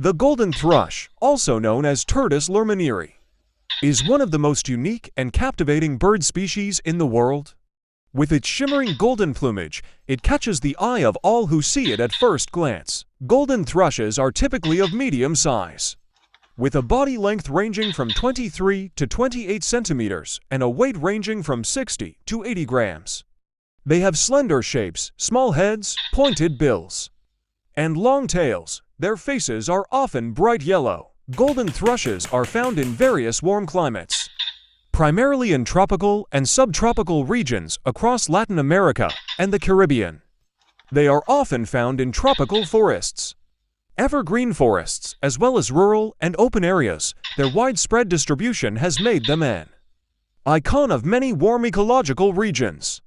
The golden thrush, also known as Turdus lherminieri, is one of the most unique and captivating bird species in the world. With its shimmering golden plumage, it catches the eye of all who see it at first glance. Golden thrushes are typically of medium size, with a body length ranging from 23 to 28 centimeters and a weight ranging from 60 to 80 grams. They have slender shapes, small heads, pointed bills, and long tails. Their faces are often bright yellow. Golden thrushes are found in various warm climates, primarily in tropical and subtropical regions across Latin America and the Caribbean. They are often found in tropical forests, evergreen forests, as well as rural and open areas. Their widespread distribution has made them an icon of many warm ecological regions.